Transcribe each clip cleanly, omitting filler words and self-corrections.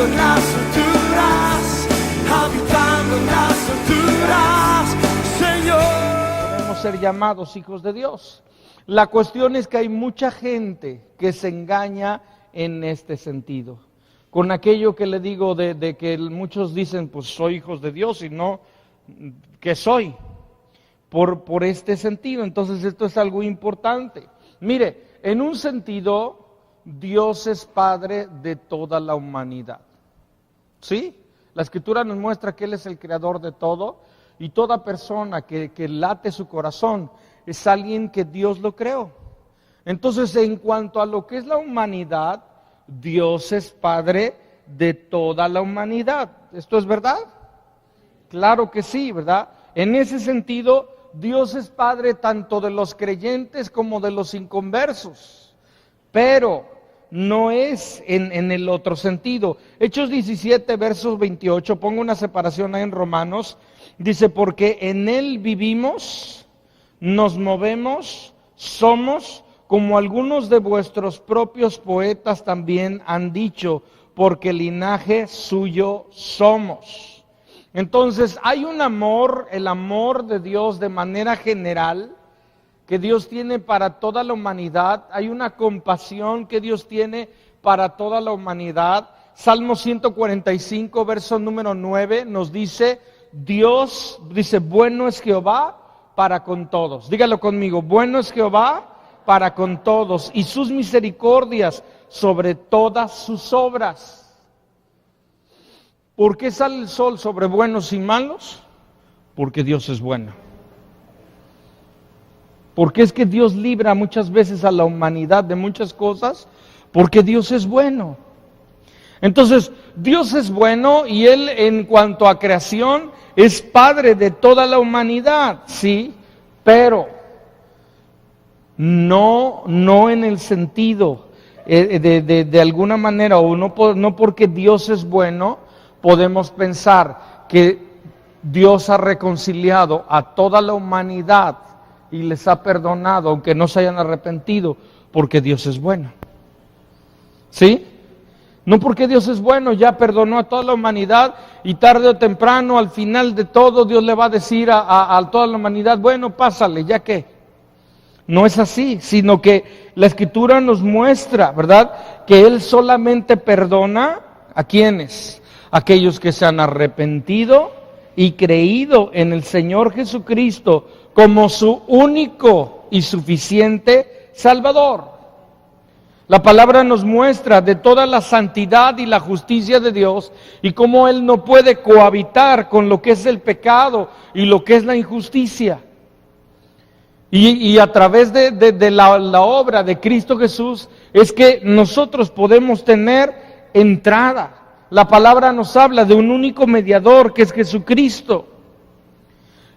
en las alturas, habitando en las alturas, Señor. Podemos ser llamados hijos de Dios. La cuestión es que hay mucha gente que se engaña en este sentido. Con aquello que le digo de que muchos dicen, pues soy hijos de Dios, y no, ¿qué soy? Por este sentido. Entonces esto es algo importante. Mire, en un sentido, Dios es Padre de toda la humanidad. ¿Sí? La Escritura nos muestra que Él es el creador de todo, y toda persona que late su corazón es alguien que Dios lo creó. Entonces, en cuanto a lo que es la humanidad, Dios es Padre de toda la humanidad. ¿Esto es verdad? Claro que sí, ¿verdad? En ese sentido, Dios es Padre tanto de los creyentes como de los inconversos, pero no es en el otro sentido. Hechos 17, versos 28, pongo una separación ahí en Romanos, dice, porque en Él vivimos, nos movemos, somos, como algunos de vuestros propios poetas también han dicho, porque linaje suyo somos. Entonces hay un amor, el amor de Dios de manera general, que Dios tiene para toda la humanidad. Hay una compasión que Dios tiene para toda la humanidad. Salmo 145, verso número 9, nos dice, Dios, dice, bueno es Jehová para con todos. Dígalo conmigo, bueno es Jehová para con todos, y sus misericordias sobre todas sus obras. ¿Por qué sale el sol sobre buenos y malos? Porque Dios es bueno. Porque es que Dios libra muchas veces a la humanidad de muchas cosas, porque Dios es bueno. Entonces, Dios es bueno y Él en cuanto a creación es Padre de toda la humanidad, sí, pero no en el sentido de alguna manera, o no porque Dios es bueno, podemos pensar que Dios ha reconciliado a toda la humanidad y les ha perdonado, aunque no se hayan arrepentido, porque Dios es bueno. ¿Sí? No porque Dios es bueno, ya perdonó a toda la humanidad y tarde o temprano, al final de todo, Dios le va a decir a toda la humanidad, bueno, pásale, ya que. No es así, sino que la Escritura nos muestra, ¿verdad?, que Él solamente perdona ¿a quiénes? Aquellos que se han arrepentido y creído en el Señor Jesucristo como su único y suficiente Salvador. La palabra nos muestra de toda la santidad y la justicia de Dios y cómo Él no puede cohabitar con lo que es el pecado y lo que es la injusticia. Y a través de la obra de Cristo Jesús es que nosotros podemos tener entrada. La palabra nos habla de un único mediador que es Jesucristo.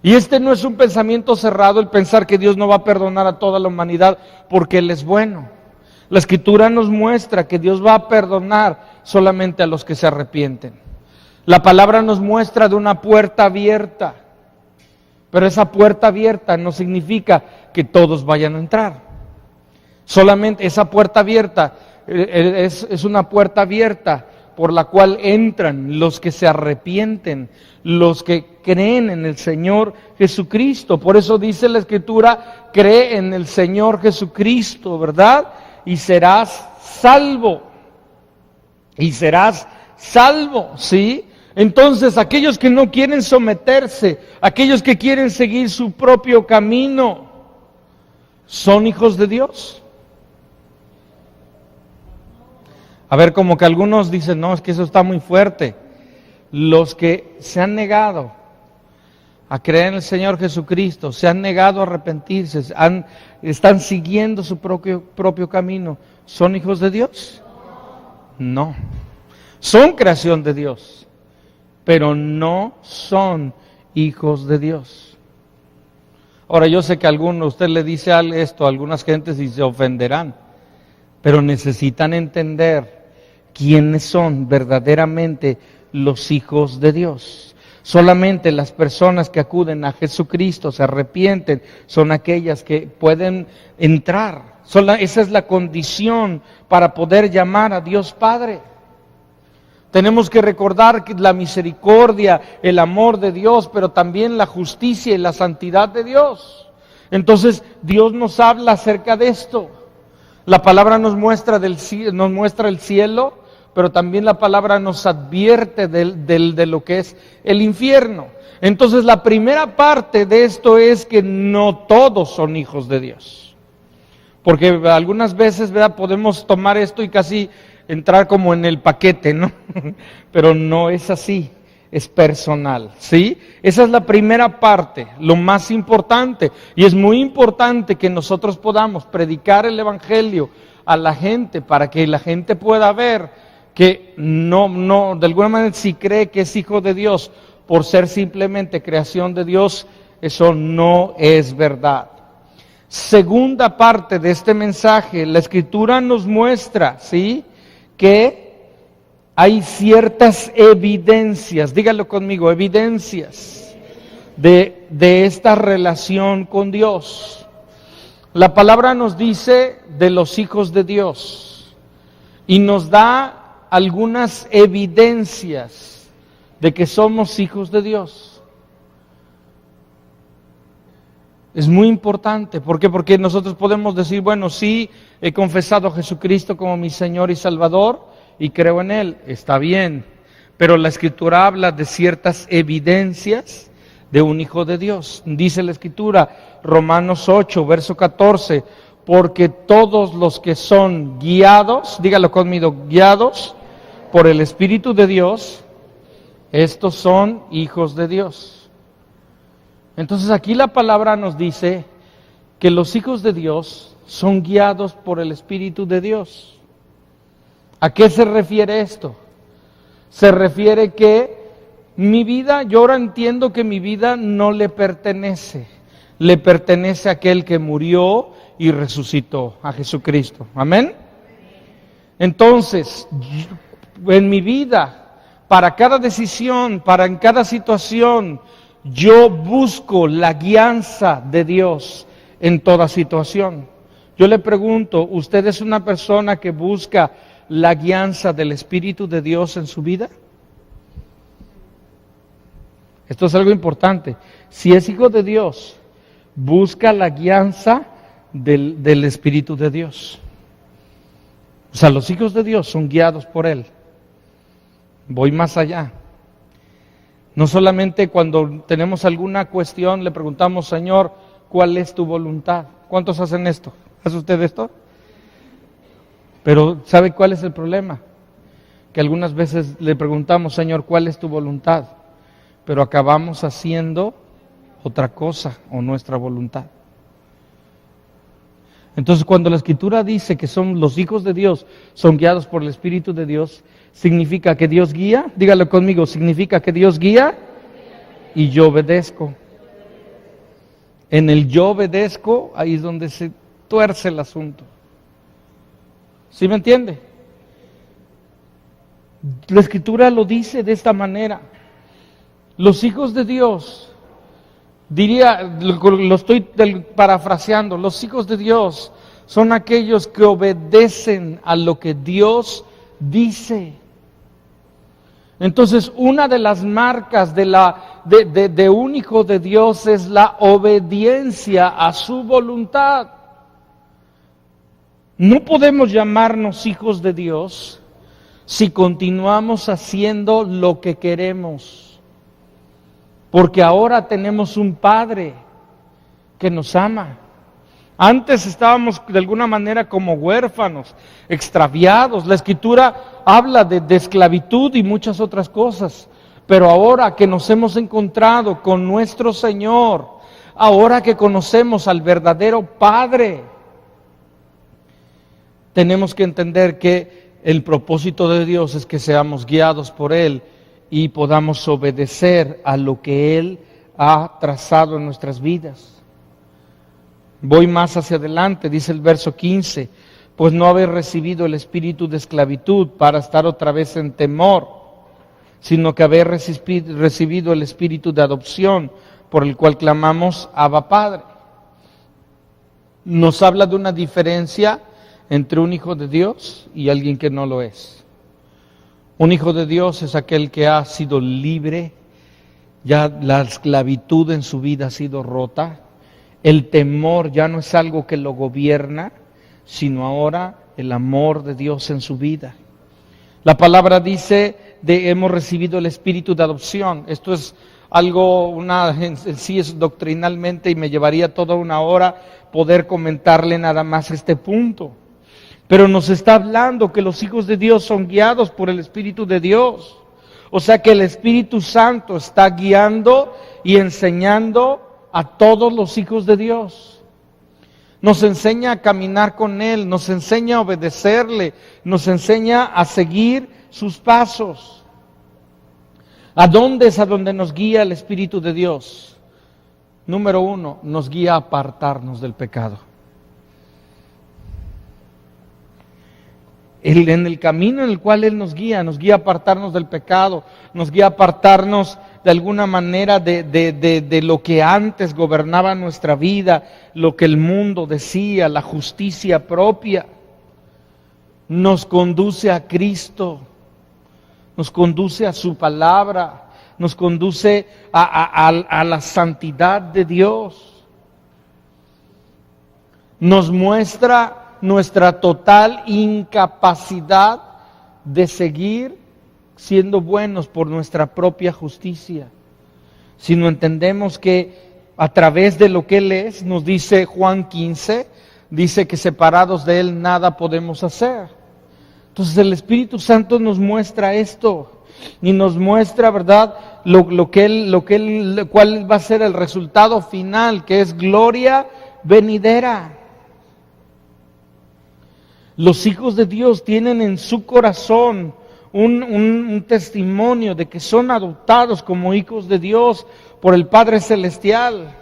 Y este no es un pensamiento cerrado, el pensar que Dios no va a perdonar a toda la humanidad porque Él es bueno. La Escritura nos muestra que Dios va a perdonar solamente a los que se arrepienten. La palabra nos muestra de una puerta abierta, pero esa puerta abierta no significa que todos vayan a entrar. Solamente esa puerta abierta es una puerta abierta por la cual entran los que se arrepienten, los que creen en el Señor Jesucristo. Por eso dice la Escritura, cree en el Señor Jesucristo, ¿verdad? Y serás salvo. Y serás salvo, ¿sí? Entonces, aquellos que no quieren someterse, aquellos que quieren seguir su propio camino, ¿son hijos de Dios? A ver, como que algunos dicen, no, es que eso está muy fuerte. Los que se han negado a creer en el Señor Jesucristo, se han negado a arrepentirse, están siguiendo su propio camino, ¿son hijos de Dios? No. Son creación de Dios, pero no son hijos de Dios. Ahora, yo sé que usted le dice esto a algunas gentes y se ofenderán, pero necesitan entender quiénes son verdaderamente los hijos de Dios. Solamente las personas que acuden a Jesucristo, se arrepienten, son aquellas que pueden entrar. Esa es la condición para poder llamar a Dios Padre. Tenemos que recordar que la misericordia, el amor de Dios, pero también la justicia y la santidad de Dios. Entonces, Dios nos habla acerca de esto. La palabra nos muestra el cielo, pero también la palabra nos advierte de lo que es el infierno. Entonces, la primera parte de esto es que no todos son hijos de Dios. Porque algunas veces, ¿verdad?, podemos tomar esto y casi entrar como en el paquete, ¿no? Pero no es así, es personal, ¿sí? Esa es la primera parte, lo más importante. Y es muy importante que nosotros podamos predicar el evangelio a la gente para que la gente pueda ver que no, de alguna manera, si cree que es hijo de Dios por ser simplemente creación de Dios, eso no es verdad. Segunda parte de este mensaje, la Escritura nos muestra, ¿sí?, que hay ciertas evidencias, dígalo conmigo, evidencias de esta relación con Dios. La palabra nos dice de los hijos de Dios y nos da algunas evidencias de que somos hijos de Dios. Es muy importante, ¿por qué? Porque nosotros podemos decir, bueno, sí, he confesado a Jesucristo como mi Señor y Salvador y creo en Él, está bien, pero la Escritura habla de ciertas evidencias de un hijo de Dios. Dice la Escritura, Romanos 8, verso 14, porque todos los que son guiados, dígalo conmigo, guiados por el Espíritu de Dios, estos son hijos de Dios. Entonces aquí la palabra nos dice que los hijos de Dios son guiados por el Espíritu de Dios. ¿A qué se refiere esto? Se refiere que mi vida, yo ahora entiendo que mi vida no le pertenece a aquel que murió y resucitó, a Jesucristo. ¿Amén? Entonces, en mi vida, para cada decisión, en cada situación, yo busco la guianza de Dios en toda situación. Yo le pregunto, ¿usted es una persona que busca la guianza del Espíritu de Dios en su vida? Esto es algo importante. Si es hijo de Dios, busca la guianza del Espíritu de Dios. O sea, los hijos de Dios son guiados por Él. Voy más allá. No solamente cuando tenemos alguna cuestión le preguntamos, Señor, ¿cuál es tu voluntad? ¿Cuántos hacen esto? ¿Hace usted esto? Pero ¿sabe cuál es el problema? Que algunas veces le preguntamos, Señor, ¿cuál es tu voluntad? Pero acabamos haciendo otra cosa o nuestra voluntad. Entonces, cuando la Escritura dice que son los hijos de Dios, son guiados por el Espíritu de Dios, significa que Dios guía, dígalo conmigo, significa que Dios guía y yo obedezco. En el yo obedezco, ahí es donde se tuerce el asunto. ¿Sí me entiende? La Escritura lo dice de esta manera. Los hijos de Dios, lo estoy parafraseando, los hijos de Dios son aquellos que obedecen a lo que Dios dice. Entonces, una de las marcas de un hijo de Dios es la obediencia a su voluntad. No podemos llamarnos hijos de Dios si continuamos haciendo lo que queremos. Porque ahora tenemos un Padre que nos ama. Antes estábamos de alguna manera como huérfanos, extraviados. La Escritura habla de esclavitud y muchas otras cosas. Pero ahora que nos hemos encontrado con nuestro Señor, ahora que conocemos al verdadero Padre, tenemos que entender que el propósito de Dios es que seamos guiados por Él y podamos obedecer a lo que Él ha trazado en nuestras vidas. Voy más hacia adelante, dice el verso 15, pues no habéis recibido el espíritu de esclavitud para estar otra vez en temor, sino que habéis recibido el espíritu de adopción, por el cual clamamos, Abba Padre. Nos habla de una diferencia entre un hijo de Dios y alguien que no lo es. Un hijo de Dios es aquel que ha sido libre, ya la esclavitud en su vida ha sido rota, el temor ya no es algo que lo gobierna, sino ahora el amor de Dios en su vida. La palabra dice hemos recibido el espíritu de adopción. Esto es algo, en sí es doctrinalmente y me llevaría toda una hora poder comentarle nada más este punto. Pero nos está hablando que los hijos de Dios son guiados por el Espíritu de Dios. O sea que el Espíritu Santo está guiando y enseñando a todos los hijos de Dios. Nos enseña a caminar con Él, nos enseña a obedecerle, nos enseña a seguir sus pasos. ¿A dónde es a donde nos guía el Espíritu de Dios? Número 1, nos guía a apartarnos del pecado. En el camino en el cual Él nos guía a apartarnos del pecado, nos guía a apartarnos de alguna manera de lo que antes gobernaba nuestra vida, lo que el mundo decía, la justicia propia. Nos conduce a Cristo, nos conduce a su palabra, nos conduce a la santidad de Dios. Nos muestra nuestra total incapacidad de seguir siendo buenos por nuestra propia justicia, sino entendemos que a través de lo que Él es, nos dice Juan 15, dice que separados de Él nada podemos hacer. Entonces el Espíritu Santo nos muestra esto y nos muestra, ¿verdad?, cuál va a ser el resultado final, que es gloria venidera. Los hijos de Dios tienen en su corazón un testimonio de que son adoptados como hijos de Dios por el Padre Celestial.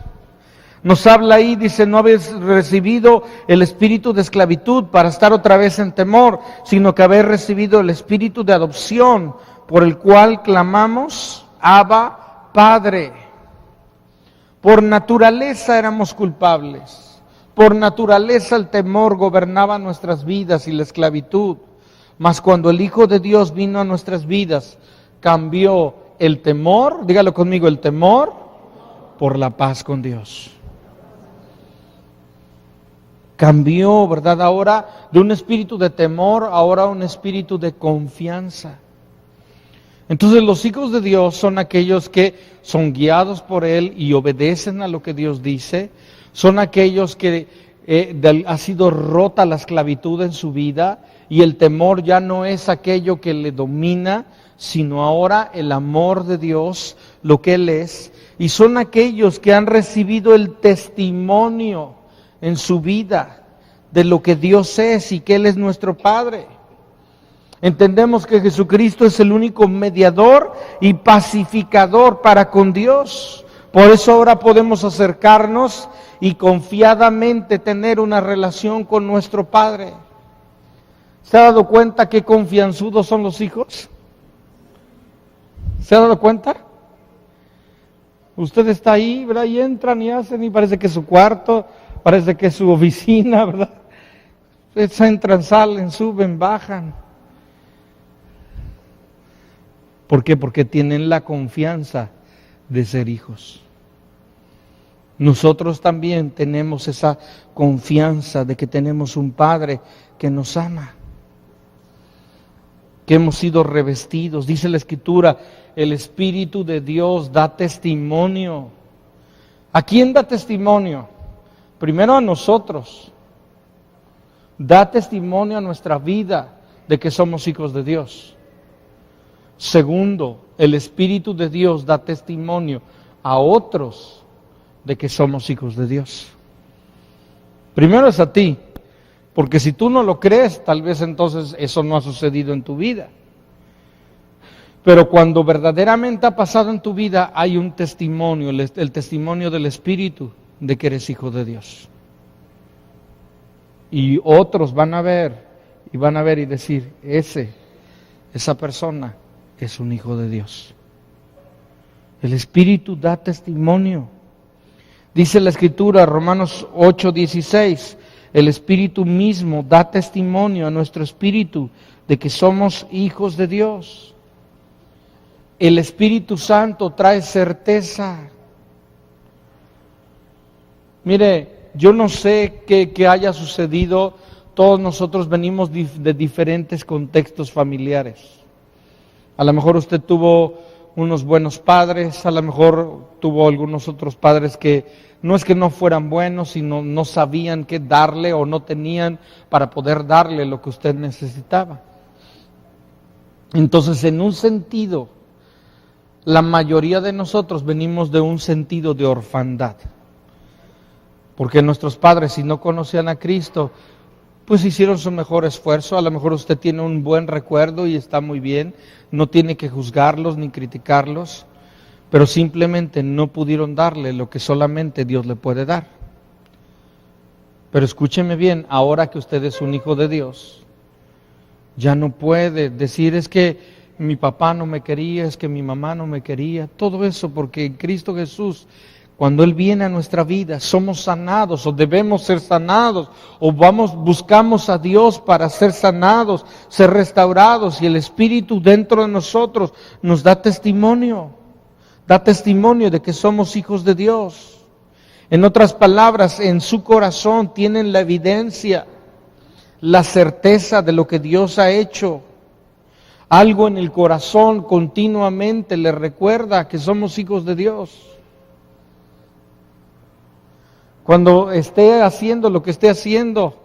Nos habla ahí, dice, no habéis recibido el espíritu de esclavitud para estar otra vez en temor, sino que habéis recibido el espíritu de adopción, por el cual clamamos, Abba, Padre. Por naturaleza éramos culpables. Por naturaleza el temor gobernaba nuestras vidas y la esclavitud, mas cuando el Hijo de Dios vino a nuestras vidas, cambió el temor, dígalo conmigo, el temor por la paz con Dios. Cambió, ¿verdad? Ahora de un espíritu de temor, ahora un espíritu de confianza. Entonces los hijos de Dios son aquellos que son guiados por Él y obedecen a lo que Dios dice. Son aquellos que ha sido rota la esclavitud en su vida y el temor ya no es aquello que le domina, sino ahora el amor de Dios, lo que Él es. Y son aquellos que han recibido el testimonio en su vida de lo que Dios es y que Él es nuestro Padre. Entendemos que Jesucristo es el único mediador y pacificador para con Dios. Por eso ahora podemos acercarnos y confiadamente tener una relación con nuestro Padre. ¿Se ha dado cuenta qué confianzudos son los hijos? ¿Se ha dado cuenta? Usted está ahí, ¿verdad? Y entran y hacen y parece que es su cuarto, parece que es su oficina, ¿verdad? Ustedes entran, salen, suben, bajan. ¿Por qué? Porque tienen la confianza de ser hijos. Nosotros también tenemos esa confianza de que tenemos un Padre que nos ama, que hemos sido revestidos. Dice la Escritura, el Espíritu de Dios da testimonio. ¿A quién da testimonio? Primero a nosotros. Da testimonio a nuestra vida de que somos hijos de Dios. Segundo, el Espíritu de Dios da testimonio a otros de que somos hijos de Dios. Primero es a ti, porque si tú no lo crees, tal vez entonces eso no ha sucedido en tu vida. Pero cuando verdaderamente ha pasado en tu vida, hay un testimonio, el testimonio del Espíritu de que eres hijo de Dios. Y otros van a ver y decir, esa persona es un hijo de Dios. El Espíritu da testimonio. Dice la Escritura, Romanos 8:16, El Espíritu mismo da testimonio a nuestro espíritu de que somos hijos de Dios. El Espíritu Santo trae certeza. Mire, yo no sé qué haya sucedido. Todos nosotros venimos de diferentes contextos familiares. A lo mejor usted tuvo unos buenos padres, a lo mejor tuvo algunos otros padres que no es que no fueran buenos, sino no sabían qué darle o no tenían para poder darle lo que usted necesitaba. Entonces, en un sentido, la mayoría de nosotros venimos de un sentido de orfandad. Porque nuestros padres, si no conocían a Cristo, pues hicieron su mejor esfuerzo. A lo mejor usted tiene un buen recuerdo y está muy bien, no tiene que juzgarlos ni criticarlos, pero simplemente no pudieron darle lo que solamente Dios le puede dar. Pero escúcheme bien, ahora que usted es un hijo de Dios, ya no puede decir es que mi papá no me quería, es que mi mamá no me quería, todo eso porque en Cristo Jesús, cuando Él viene a nuestra vida, somos sanados o debemos ser sanados o buscamos a Dios para ser sanados, ser restaurados y el Espíritu dentro de nosotros nos da testimonio de que somos hijos de Dios. En otras palabras, en su corazón tienen la evidencia, la certeza de lo que Dios ha hecho. Algo en el corazón continuamente le recuerda que somos hijos de Dios. Cuando esté haciendo lo que esté haciendo,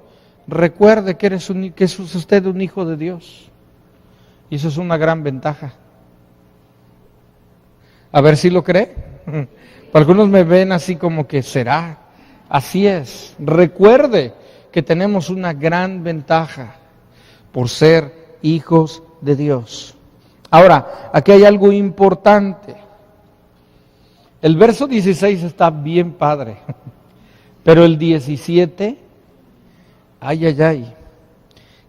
recuerde que es usted un hijo de Dios. Y eso es una gran ventaja. A ver si lo cree. Algunos me ven así como que será. Así es. Recuerde que tenemos una gran ventaja por ser hijos de Dios. Ahora, aquí hay algo importante. El verso 16 está bien padre. Pero el 17, ay.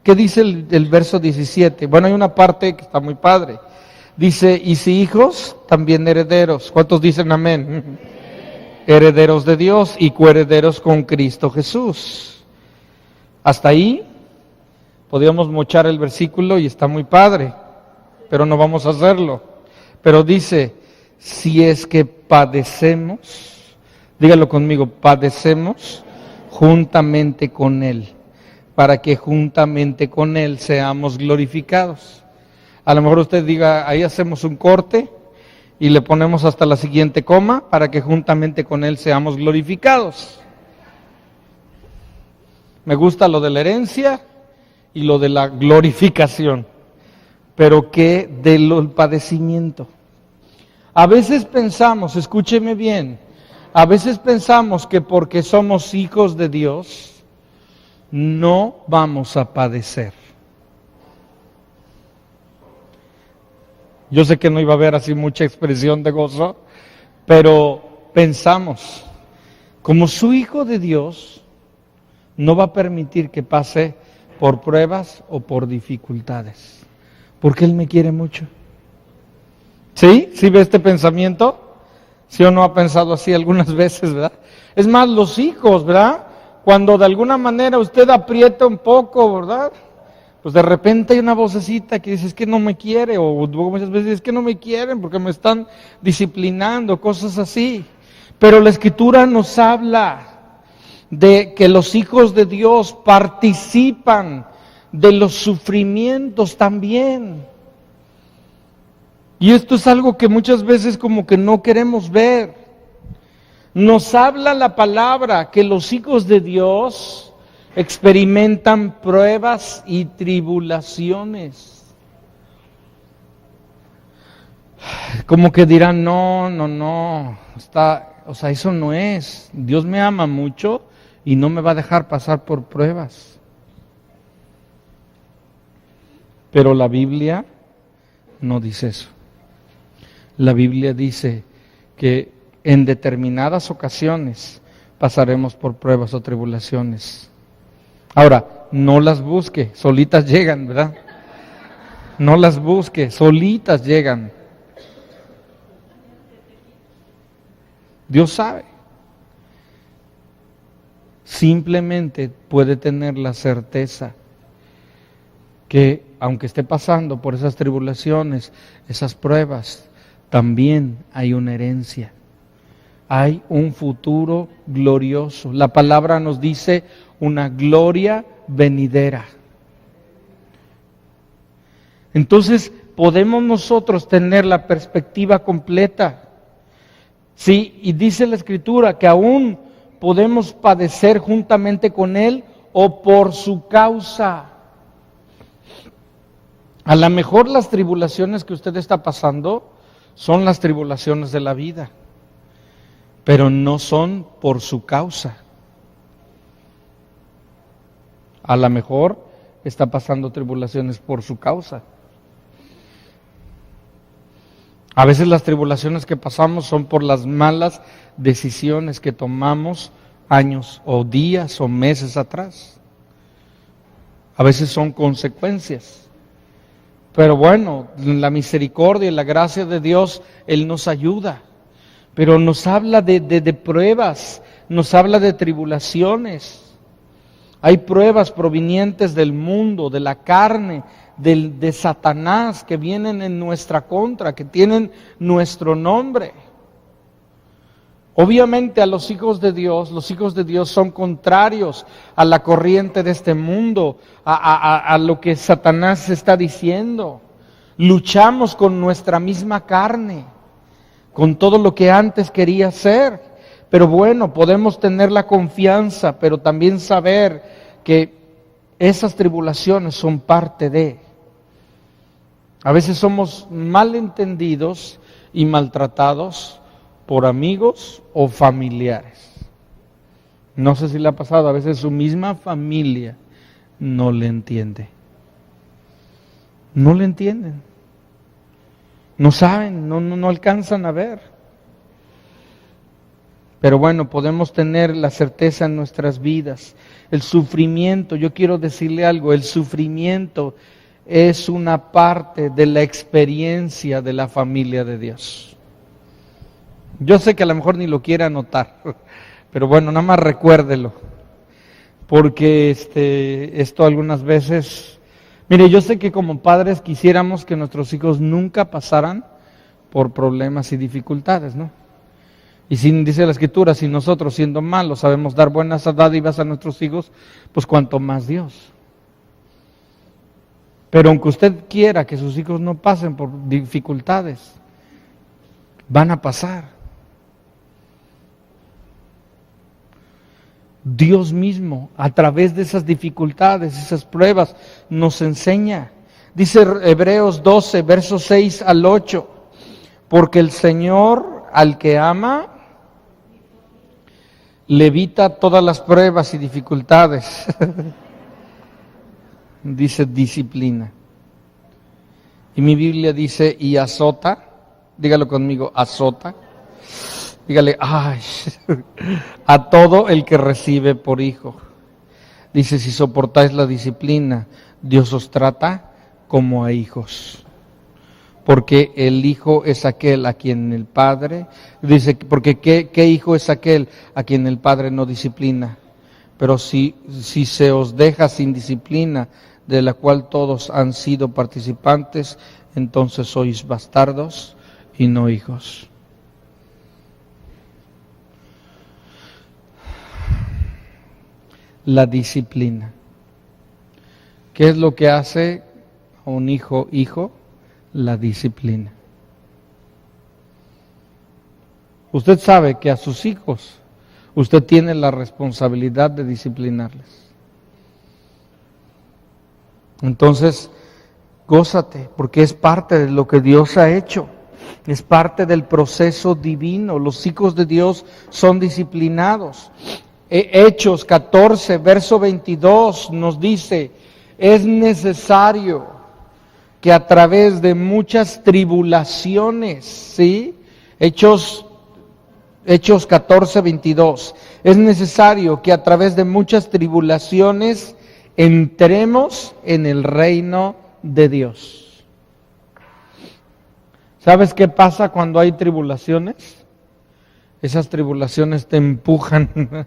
¿Qué dice el verso 17? Bueno, hay una parte que está muy padre. Dice, y si hijos, también herederos. ¿Cuántos dicen amén? Herederos de Dios y coherederos con Cristo Jesús. Hasta ahí podíamos mochar el versículo y está muy padre, pero no vamos a hacerlo. Pero dice, si es que padecemos, dígalo conmigo, padecemos juntamente con Él, para que juntamente con Él seamos glorificados. A lo mejor usted diga, ahí hacemos un corte y le ponemos hasta la siguiente coma, para que juntamente con Él seamos glorificados. Me gusta lo de la herencia y lo de la glorificación, pero ¿qué del padecimiento? A veces pensamos, escúcheme bien, a veces pensamos que porque somos hijos de Dios, no vamos a padecer. Yo sé que no iba a haber así mucha expresión de gozo, pero pensamos, como su hijo de Dios, no va a permitir que pase por pruebas o por dificultades, porque Él me quiere mucho. ¿Sí? ¿Sí ve este pensamiento? ¿Sí o no ha pensado así algunas veces, verdad? Es más, los hijos, ¿verdad? Cuando de alguna manera usted aprieta un poco, ¿verdad? Pues de repente hay una vocecita que dice, es que no me quiere, o muchas veces es que no me quieren porque me están disciplinando, cosas así. Pero la Escritura nos habla de que los hijos de Dios participan de los sufrimientos también. Y esto es algo que muchas veces como que no queremos ver. Nos habla la palabra que los hijos de Dios experimentan pruebas y tribulaciones. Como que dirán, no, eso no es. Dios me ama mucho y no me va a dejar pasar por pruebas. Pero la Biblia no dice eso. La Biblia dice que en determinadas ocasiones pasaremos por pruebas o tribulaciones. Ahora, no las busque, solitas llegan, ¿verdad? No las busque, solitas llegan. Dios sabe. simplemente puede tener la certeza que aunque esté pasando por esas tribulaciones, esas pruebas, también hay una herencia. Hay un futuro glorioso. La palabra nos dice una gloria venidera. Entonces, podemos nosotros tener la perspectiva completa. Sí, y dice la Escritura que aún podemos padecer juntamente con Él o por su causa. A lo mejor las tribulaciones que usted está pasando son las tribulaciones de la vida, pero no son por su causa. A lo mejor está pasando tribulaciones por su causa. A veces las tribulaciones que pasamos son por las malas decisiones que tomamos años o días o meses atrás. A veces son consecuencias. Pero bueno, la misericordia y la gracia de Dios, Él nos ayuda. Pero nos habla de pruebas, nos habla de tribulaciones. Hay pruebas provenientes del mundo, de la carne, de Satanás, que vienen en nuestra contra, que tienen nuestro nombre. Obviamente a los hijos de Dios son contrarios a la corriente de este mundo, a lo que Satanás está diciendo. Luchamos con nuestra misma carne, con todo lo que antes quería ser. Pero bueno, podemos tener la confianza, pero también saber que esas tribulaciones son parte de. A veces somos malentendidos y maltratados por amigos o familiares. No sé si le ha pasado, a veces su misma familia no le entiende. No le entienden. No saben, no alcanzan a ver. Pero bueno, podemos tener la certeza en nuestras vidas. El sufrimiento, yo quiero decirle algo, el sufrimiento es una parte de la experiencia de la familia de Dios. Yo sé que a lo mejor ni lo quiera anotar, pero bueno, nada más recuérdelo, porque esto algunas veces, mire, yo sé que como padres quisiéramos que nuestros hijos nunca pasaran por problemas y dificultades, ¿no? Y dice la Escritura, si nosotros siendo malos sabemos dar buenas dádivas a nuestros hijos, pues cuanto más Dios. Pero aunque usted quiera que sus hijos no pasen por dificultades, van a pasar. Dios mismo, a través de esas dificultades, esas pruebas, nos enseña. Dice Hebreos 12, versos 6 al 8, porque el Señor al que ama, le evita todas las pruebas y dificultades. Dice disciplina. Y mi Biblia dice, y azota, dígalo conmigo, azota. Dígale, ay, a todo el que recibe por hijo. Dice, si soportáis la disciplina, Dios os trata como a hijos. Porque el hijo es aquel a quien el padre, dice, porque ¿qué hijo es aquel a quien el padre no disciplina? Pero si se os deja sin disciplina, de la cual todos han sido participantes, entonces sois bastardos y no hijos. La disciplina. ¿Qué es lo que hace a un hijo? La disciplina. Usted sabe que a sus hijos usted tiene la responsabilidad de disciplinarles. Entonces, gózate, porque es parte de lo que Dios ha hecho. Es parte del proceso divino. Los hijos de Dios son disciplinados. Hechos 14, verso 22 nos dice, es necesario que a través de muchas tribulaciones, ¿sí? Hechos 14, 22, es necesario que a través de muchas tribulaciones entremos en el reino de Dios. ¿Sabes qué pasa cuando hay tribulaciones? Esas tribulaciones te empujan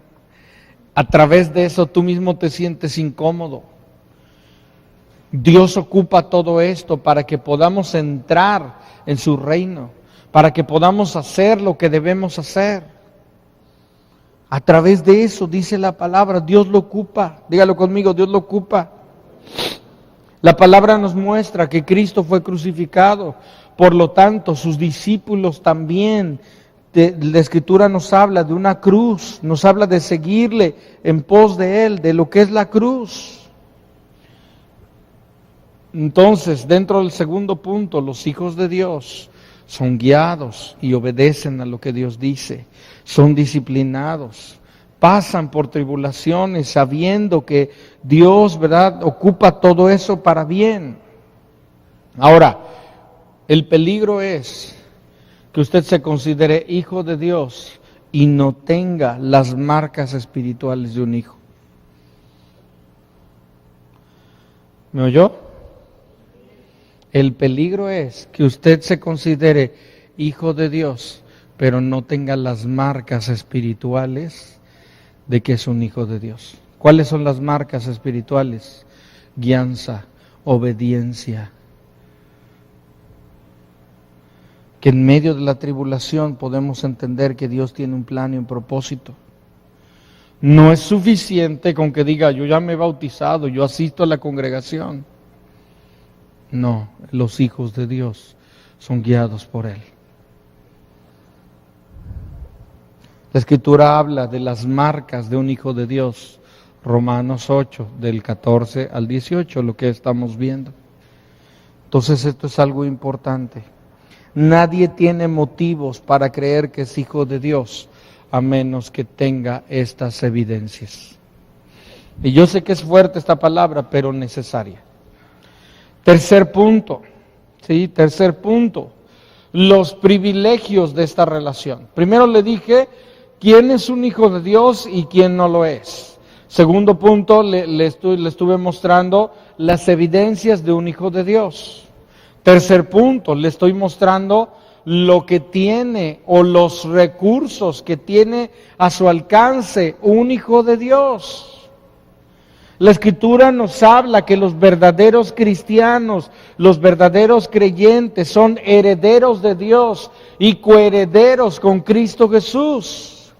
A través de eso tú mismo te sientes incómodo. Dios ocupa todo esto para que podamos entrar en su reino, para que podamos hacer lo que debemos hacer. A través de eso, dice la palabra, Dios lo ocupa. Dígalo conmigo, Dios lo ocupa. La palabra nos muestra que Cristo fue crucificado, por lo tanto, sus discípulos también. La Escritura nos habla de una cruz, nos habla de seguirle en pos de Él, de lo que es la cruz. Entonces, dentro del segundo punto, los hijos de Dios son guiados y obedecen a lo que Dios dice, son disciplinados, pasan por tribulaciones sabiendo que Dios, ¿verdad?, ocupa todo eso para bien. Ahora, el peligro es que usted se considere hijo de Dios y no tenga las marcas espirituales de un hijo. ¿Me oyó? El peligro es que usted se considere hijo de Dios, pero no tenga las marcas espirituales de que es un hijo de Dios. ¿Cuáles son las marcas espirituales? Guianza, obediencia. Que en medio de la tribulación podemos entender que Dios tiene un plan y un propósito. No es suficiente con que diga, yo ya me he bautizado, yo asisto a la congregación. No, los hijos de Dios son guiados por Él. La Escritura habla de las marcas de un hijo de Dios. Romanos 8, del 14 al 18, lo que estamos viendo. Entonces esto es algo importante. Nadie tiene motivos para creer que es hijo de Dios, a menos que tenga estas evidencias. Y yo sé que es fuerte esta palabra, pero necesaria. Tercer punto, los privilegios de esta relación. Primero le dije quién es un hijo de Dios y quién no lo es. Segundo punto, le estuve mostrando las evidencias de un hijo de Dios. Tercer punto, le estoy mostrando lo que tiene o los recursos que tiene a su alcance un hijo de Dios. La Escritura nos habla que los verdaderos cristianos, los verdaderos creyentes son herederos de Dios y coherederos con Cristo Jesús.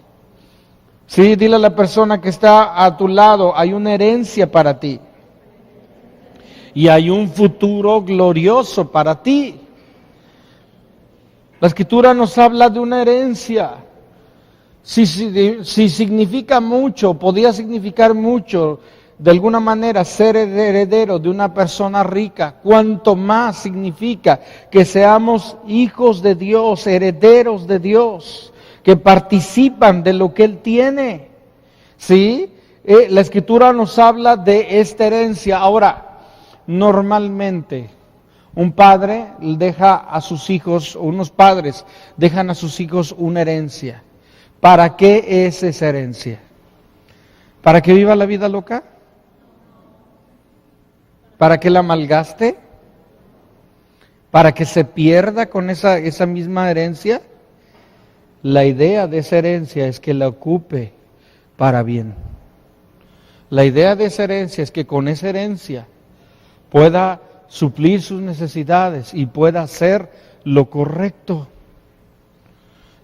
Sí, dile a la persona que está a tu lado, hay una herencia para ti. Y hay un futuro glorioso para ti. La Escritura nos habla de una herencia. Si significa mucho, podía significar mucho, de alguna manera ser heredero de una persona rica, cuanto más significa que seamos hijos de Dios, herederos de Dios, que participan de lo que Él tiene. ¿Sí? La Escritura nos habla de esta herencia. Ahora, normalmente, un padre deja a sus hijos, unos padres dejan a sus hijos una herencia. ¿Para qué es esa herencia? ¿Para que viva la vida loca? ¿Para que la malgaste? ¿Para que se pierda con esa misma herencia? La idea de esa herencia es que la ocupe para bien. La idea de esa herencia es que con esa herencia pueda suplir sus necesidades y pueda hacer lo correcto.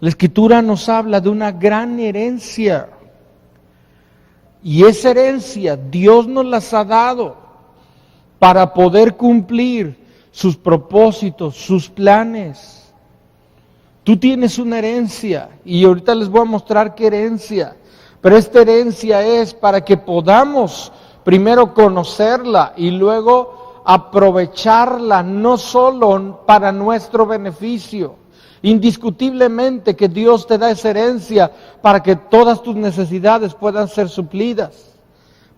La Escritura nos habla de una gran herencia. Y esa herencia Dios nos las ha dado para poder cumplir sus propósitos, sus planes. Tú tienes una herencia y ahorita les voy a mostrar qué herencia. Pero esta herencia es para que podamos primero conocerla y luego aprovecharla, no solo para nuestro beneficio. Indiscutiblemente que Dios te da esa herencia para que todas tus necesidades puedan ser suplidas.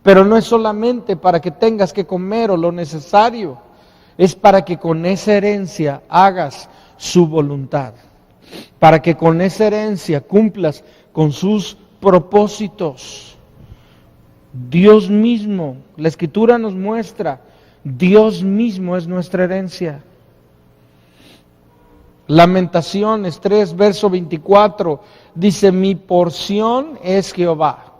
Pero no es solamente para que tengas que comer o lo necesario, es para que con esa herencia hagas su voluntad, para que con esa herencia cumplas con sus propósitos. Dios mismo, la Escritura nos muestra, Dios mismo es nuestra herencia. Lamentaciones 3, verso 24, dice, mi porción es Jehová.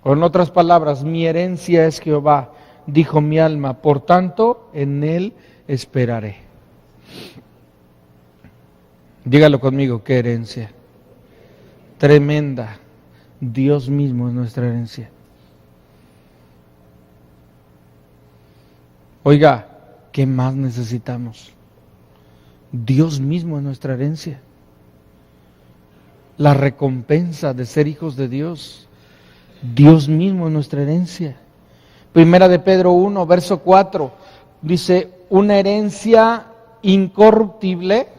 O en otras palabras, mi herencia es Jehová, dijo mi alma, por tanto en Él esperaré. Dígalo conmigo, ¿qué herencia? Tremenda. Dios mismo es nuestra herencia. Oiga, ¿qué más necesitamos? Dios mismo es nuestra herencia. La recompensa de ser hijos de Dios. Dios mismo es nuestra herencia. Primera de Pedro 1, verso 4, dice, una herencia incorruptible.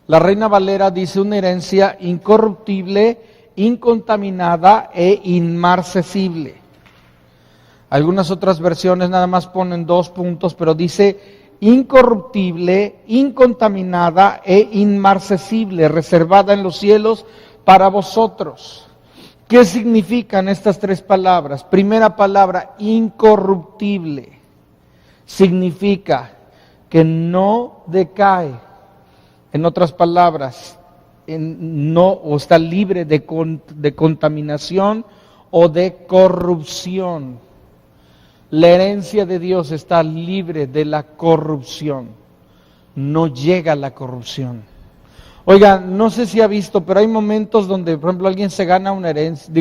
La Reina Valera dice una herencia incorruptible, incontaminada e inmarcesible. Algunas otras versiones nada más ponen 2 puntos, pero dice incorruptible, incontaminada e inmarcesible, reservada en los cielos para vosotros. ¿Qué significan estas 3 palabras? Primera palabra, incorruptible. Significa que no decae. En otras palabras, no o está libre de contaminación o de corrupción. La herencia de Dios está libre de la corrupción. No llega a la corrupción. Oiga, no sé si ha visto, pero hay momentos donde, por ejemplo, alguien se gana una herencia,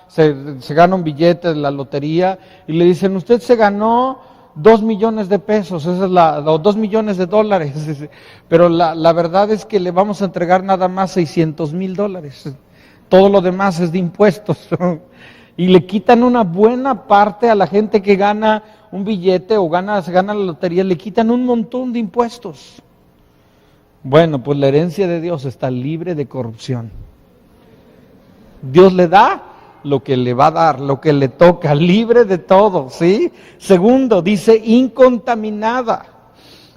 se gana un billete de la lotería y le dicen, usted se ganó 2 millones de pesos, esa es o 2 millones de dólares, pero la verdad es que le vamos a entregar nada más $600,000. Todo lo demás es de impuestos. Y le quitan una buena parte a la gente que gana un billete o se gana la lotería, le quitan un montón de impuestos. Bueno, pues la herencia de Dios está libre de corrupción. Dios le da lo que le va a dar, lo que le toca, libre de todo, ¿sí? Segundo, dice incontaminada,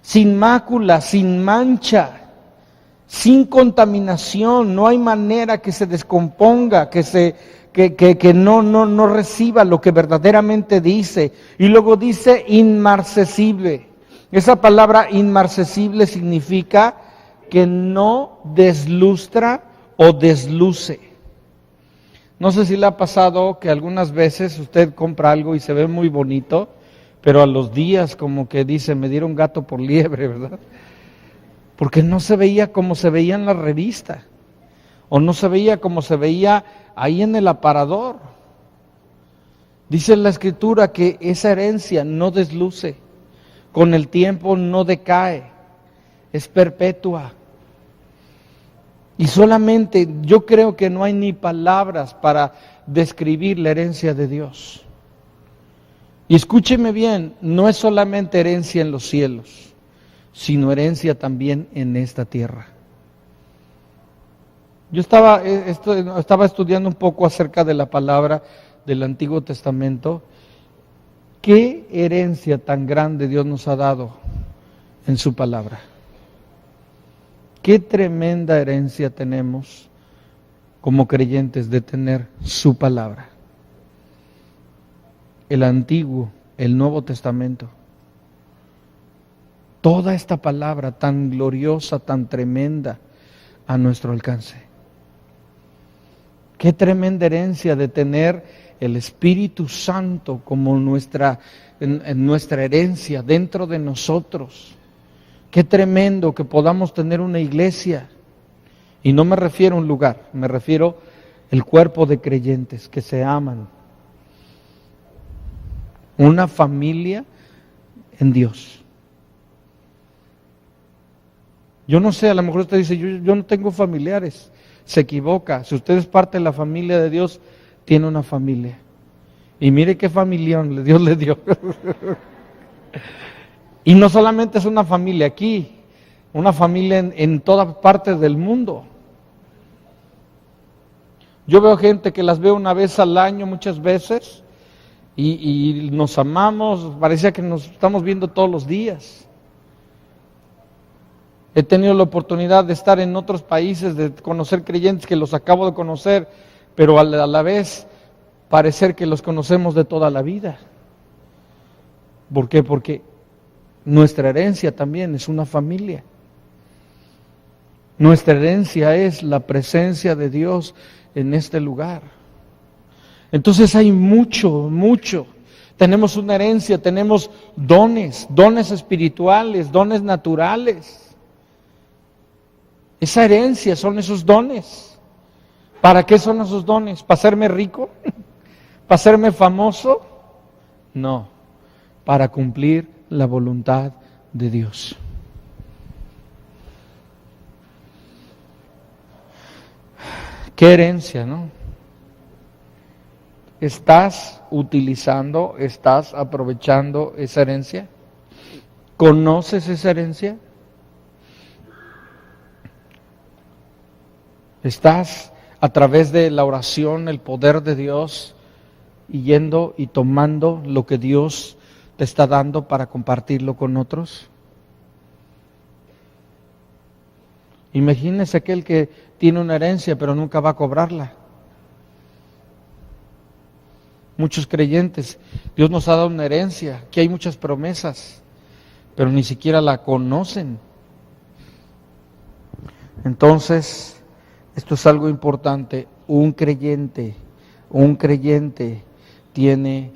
sin mácula, sin mancha, sin contaminación, no hay manera que se descomponga, que no reciba lo que verdaderamente dice. Y luego dice inmarcesible. Esa palabra inmarcesible significa que no deslustra o desluce. No sé si le ha pasado que algunas veces usted compra algo y se ve muy bonito, pero a los días como que dice, me dieron gato por liebre, ¿verdad? Porque no se veía como se veía en la revista, o no se veía como se veía ahí en el aparador. Dice la Escritura que esa herencia no desluce, con el tiempo no decae, es perpetua. Y solamente yo creo que no hay ni palabras para describir la herencia de Dios. Y escúcheme bien, no es solamente herencia en los cielos, sino herencia también en esta tierra. Yo estaba estudiando un poco acerca de la palabra del Antiguo Testamento. ¿Qué herencia tan grande Dios nos ha dado en su palabra? Qué tremenda herencia tenemos como creyentes de tener su palabra. El Antiguo, el Nuevo Testamento. Toda esta palabra tan gloriosa, tan tremenda a nuestro alcance. Qué tremenda herencia de tener el Espíritu Santo como nuestra herencia dentro de nosotros. Qué tremendo que podamos tener una iglesia. Y no me refiero a un lugar, me refiero al cuerpo de creyentes que se aman. Una familia en Dios. Yo no sé, a lo mejor usted dice, yo no tengo familiares. Se equivoca. Si usted es parte de la familia de Dios, tiene una familia. Y mire qué familión Dios le dio. Y no solamente es una familia aquí, una familia en todas partes del mundo. Yo veo gente que las veo una vez al año, muchas veces, y nos amamos, parecía que nos estamos viendo todos los días. He tenido la oportunidad de estar en otros países, de conocer creyentes que los acabo de conocer, pero a la vez parecer que los conocemos de toda la vida. ¿Por qué? Porque nuestra herencia también es una familia. Nuestra herencia es la presencia de Dios en este lugar. Entonces hay mucho. Tenemos una herencia, tenemos dones espirituales, dones naturales. Esa herencia son esos dones. ¿Para qué son esos dones? ¿Para hacerme rico? ¿Para hacerme famoso? No, para cumplir la voluntad de Dios. Qué herencia, ¿no? ¿Estás utilizando, estás aprovechando esa herencia? ¿Conoces esa herencia? ¿Estás a través de la oración, el poder de Dios, y yendo y tomando lo que Dios te está dando para compartirlo con otros? Imagínese aquel que tiene una herencia pero nunca va a cobrarla. Muchos creyentes, Dios nos ha dado una herencia, que hay muchas promesas, pero ni siquiera la conocen. Entonces, esto es algo importante. Un creyente tiene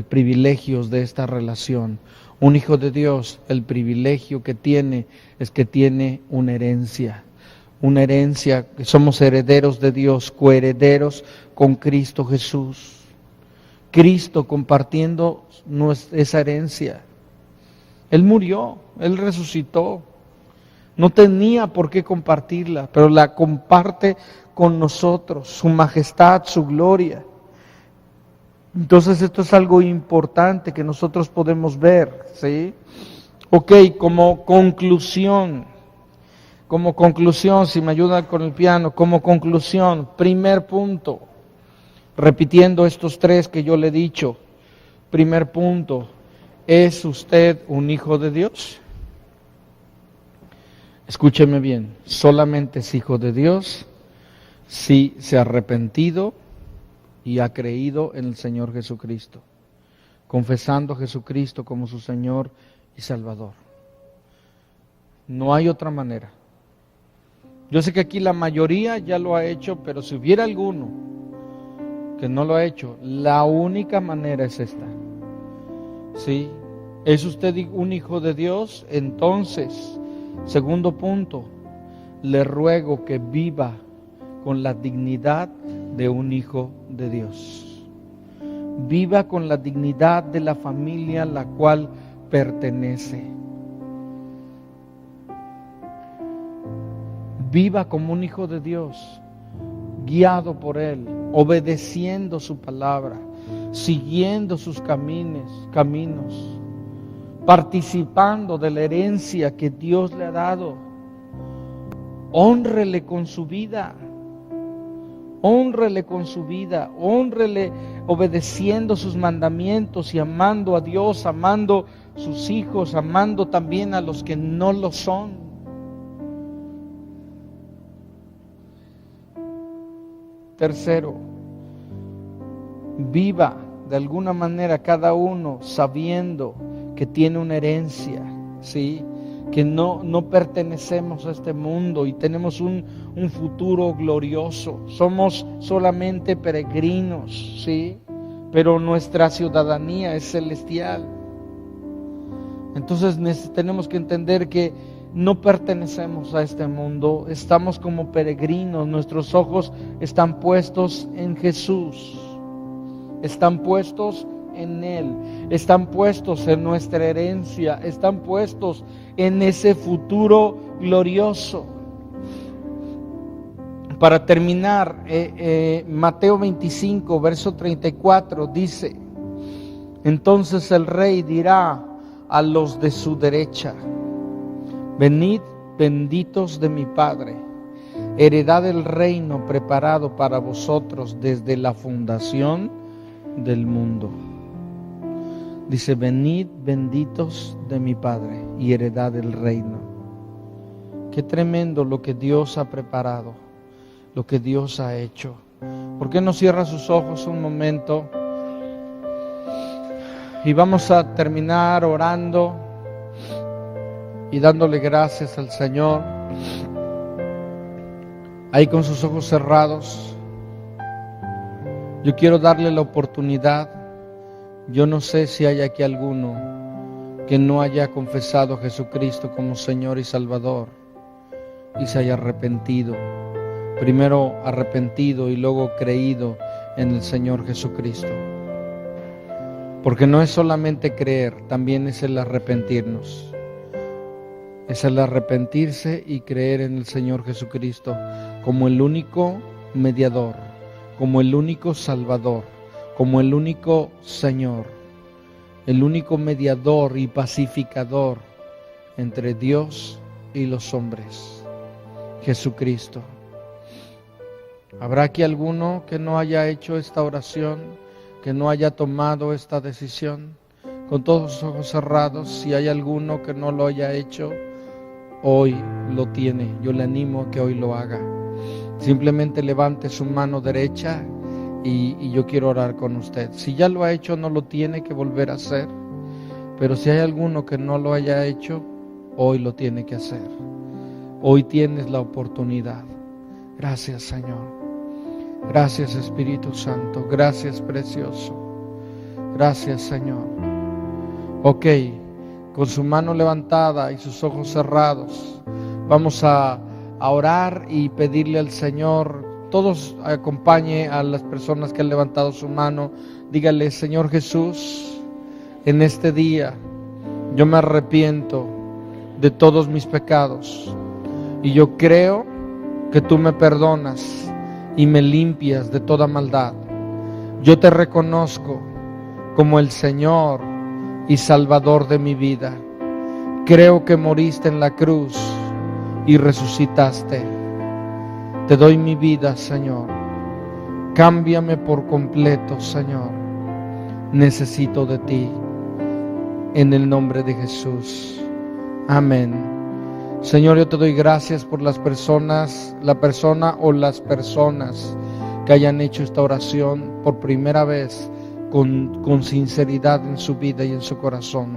privilegios de esta relación. Un hijo de Dios, el privilegio que tiene es que tiene una herencia, que somos herederos de Dios, coherederos con Cristo Jesús. Cristo compartiendo esa herencia. Él murió, Él resucitó. No tenía por qué compartirla, pero la comparte con nosotros, su majestad, su gloria. Entonces esto es algo importante que nosotros podemos ver, ¿sí? Ok, como conclusión, si me ayudan con el piano, como conclusión, primer punto, repitiendo estos tres que yo le he dicho. Primer punto, ¿es usted un hijo de Dios? Escúcheme bien, solamente es hijo de Dios si se ha arrepentido y ha creído en el Señor Jesucristo, confesando a Jesucristo como su Señor y Salvador. No hay otra manera. Yo sé que aquí la mayoría ya lo ha hecho, pero si hubiera alguno que no lo ha hecho, la única manera es esta. ¿Sí? ¿Es usted un hijo de Dios? Entonces, segundo punto, le ruego que viva con la dignidad de un hijo de Dios. Viva con la dignidad de la familia a la cual pertenece. Viva como un hijo de Dios, guiado por Él, obedeciendo su palabra, siguiendo sus caminos, participando de la herencia que Dios le ha dado. Hónrele con su vida, hónrele obedeciendo sus mandamientos y amando a Dios, amando sus hijos, amando también a los que no lo son. Tercero, viva de alguna manera cada uno sabiendo que tiene una herencia, ¿sí? Que no pertenecemos a este mundo y tenemos un futuro glorioso. Somos solamente peregrinos, ¿sí? Pero nuestra ciudadanía es celestial. Entonces tenemos que entender que no pertenecemos a este mundo, estamos como peregrinos, nuestros ojos están puestos en Jesús, están puestos en Él, están puestos en nuestra herencia, están puestos en ese futuro glorioso. Para terminar, Mateo 25, verso 34 dice: entonces el rey dirá a los de su derecha: venid, benditos de mi Padre, heredad el reino preparado para vosotros desde la fundación del mundo. Dice: venid, benditos de mi Padre, y heredad el reino. Qué tremendo lo que Dios ha preparado, lo que Dios ha hecho. ¿Por qué no cierra sus ojos un momento? Y vamos a terminar orando y dándole gracias al Señor. Ahí con sus ojos cerrados, Yo quiero darle la oportunidad. Yo no sé si hay aquí alguno que no haya confesado a Jesucristo como Señor y Salvador y se haya arrepentido. Primero arrepentido y luego creído en el Señor Jesucristo. Porque no es solamente creer, también es el arrepentirnos. Es el arrepentirse y creer en el Señor Jesucristo como el único mediador, como el único Salvador, como el único Señor, el único mediador y pacificador entre Dios y los hombres, Jesucristo. ¿Habrá aquí alguno que no haya hecho esta oración, que no haya tomado esta decisión? Con todos los ojos cerrados, si hay alguno que no lo haya hecho, hoy lo tiene. Yo le animo a que hoy lo haga. Simplemente levante su mano derecha y yo quiero orar con usted. Si ya lo ha hecho, no lo tiene que volver a hacer. Pero si hay alguno que no lo haya hecho, hoy lo tiene que hacer. Hoy tienes la oportunidad. Gracias, Señor. Gracias, Espíritu Santo. Gracias, precioso. Gracias, Señor. Ok, con su mano levantada y sus ojos cerrados, vamos a orar y pedirle al Señor. Todos acompañe a las personas que han levantado su mano. Dígale: Señor Jesús, en este día yo me arrepiento de todos mis pecados y yo creo que tú me perdonas y me limpias de toda maldad. Yo te reconozco como el Señor y Salvador de mi vida. Creo que moriste en la cruz y resucitaste. Te doy mi vida, Señor. Cámbiame por completo, Señor. Necesito de ti. En el nombre de Jesús. Amén. Señor, yo te doy gracias por las personas, la persona o las personas que hayan hecho esta oración por primera vez con sinceridad en su vida y en su corazón.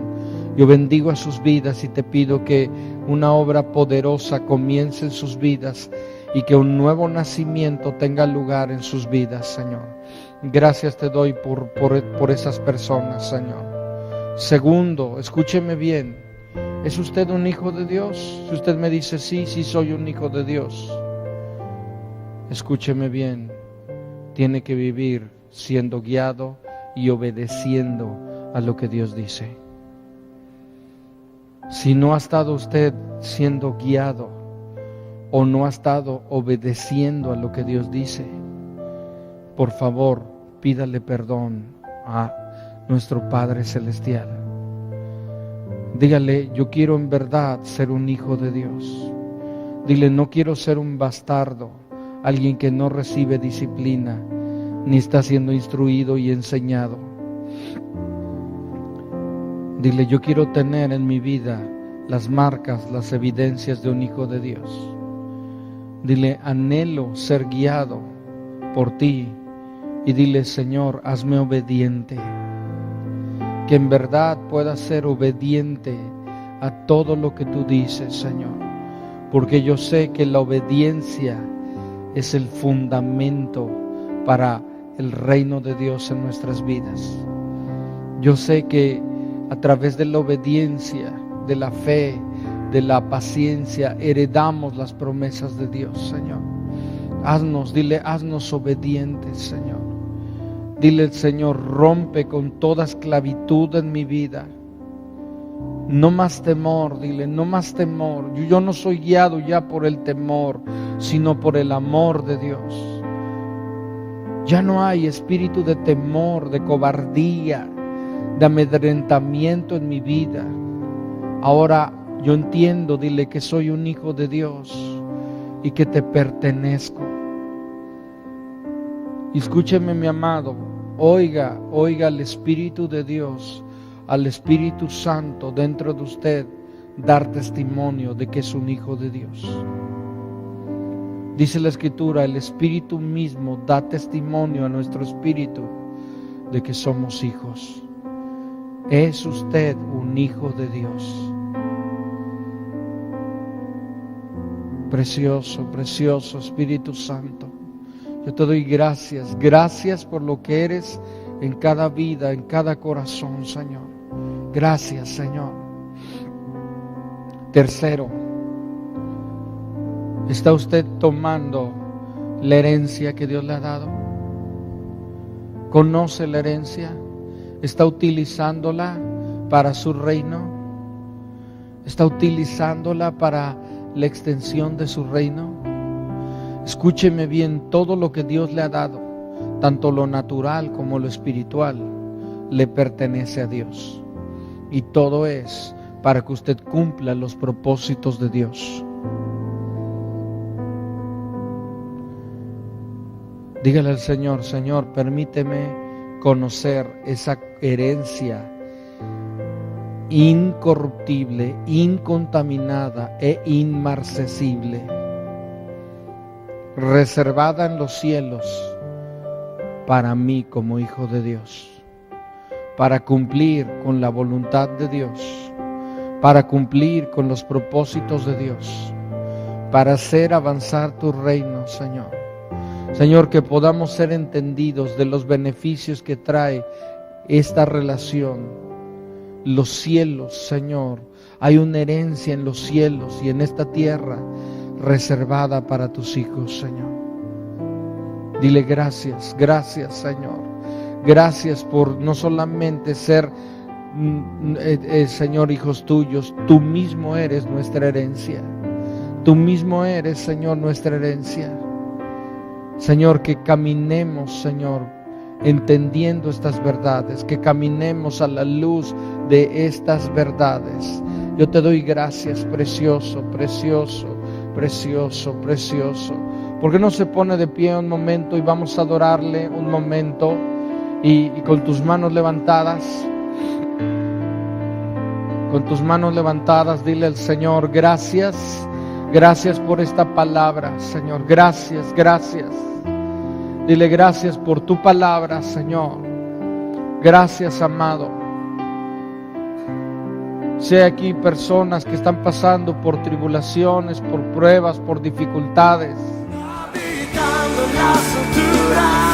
Yo bendigo a sus vidas y te pido que una obra poderosa comience en sus vidas y que un nuevo nacimiento tenga lugar en sus vidas, Señor. Gracias te doy por esas personas, Señor. Segundo, escúcheme bien. ¿Es usted un hijo de Dios? Si usted me dice sí, sí soy un hijo de Dios, escúcheme bien. Tiene que vivir siendo guiado y obedeciendo a lo que Dios dice. Si no ha estado usted siendo guiado o no ha estado obedeciendo a lo que Dios dice, por favor, pídale perdón a nuestro Padre Celestial. Dígale: yo quiero en verdad ser un hijo de Dios. Dile: no quiero ser un bastardo, alguien que no recibe disciplina, ni está siendo instruido y enseñado. Dile: yo quiero tener en mi vida las marcas, las evidencias de un hijo de Dios. Dile: anhelo ser guiado por ti. Y dile: Señor, hazme obediente. Que en verdad pueda ser obediente a todo lo que tú dices, Señor. Porque yo sé que la obediencia es el fundamento para el reino de Dios en nuestras vidas. Yo sé que a través de la obediencia, de la fe, de la paciencia, heredamos las promesas de Dios, Señor. Haznos obedientes, Señor. Dile al Señor: rompe con toda esclavitud en mi vida. No más temor, dile: no más temor. Yo no soy guiado ya por el temor, sino por el amor de Dios. Ya no hay espíritu de temor, de cobardía, de amedrentamiento en mi vida. Ahora yo entiendo, dile, que soy un hijo de Dios y que te pertenezco. Escúcheme, mi amado, oiga al Espíritu de Dios, al Espíritu Santo dentro de usted, dar testimonio de que es un hijo de Dios. Dice la Escritura: el Espíritu mismo da testimonio a nuestro espíritu de que somos hijos. ¿Es usted un hijo de Dios? Precioso, precioso Espíritu Santo. Yo te doy gracias, gracias por lo que eres en cada vida, en cada corazón, Señor. Gracias, Señor. Tercero, ¿está usted tomando la herencia que Dios le ha dado? ¿Conoce la herencia? ¿Está utilizándola para su reino? ¿Está utilizándola para la extensión de su reino? Escúcheme bien, todo lo que Dios le ha dado, tanto lo natural como lo espiritual, le pertenece a Dios. Y todo es para que usted cumpla los propósitos de Dios. Dígale al Señor: Señor, permíteme conocer esa herencia incorruptible, incontaminada e inmarcesible, reservada en los cielos para mí como hijo de Dios, para cumplir con la voluntad de Dios, para cumplir con los propósitos de Dios, para hacer avanzar tu reino, Señor. Señor, que podamos ser entendidos de los beneficios que trae esta relación. Los cielos, Señor, hay una herencia en los cielos y en esta tierra reservada para tus hijos, Señor. Dile gracias, gracias, Señor. Gracias por no solamente ser, Señor, hijos tuyos. Tú mismo eres nuestra herencia. Tú mismo eres, Señor, nuestra herencia. Señor, que caminemos, Señor, entendiendo estas verdades, que caminemos a la luz de estas verdades. Yo te doy gracias, precioso, precioso, precioso, precioso. ¿Por qué no se pone de pie un momento y vamos a adorarle un momento y con tus manos levantadas? Con tus manos levantadas, dile al Señor: gracias, gracias por esta palabra, Señor. Gracias, gracias. Dile gracias por tu palabra, Señor. Gracias, amado. Si hay aquí personas que están pasando por tribulaciones, por pruebas, por dificultades, Habitando en las alturas.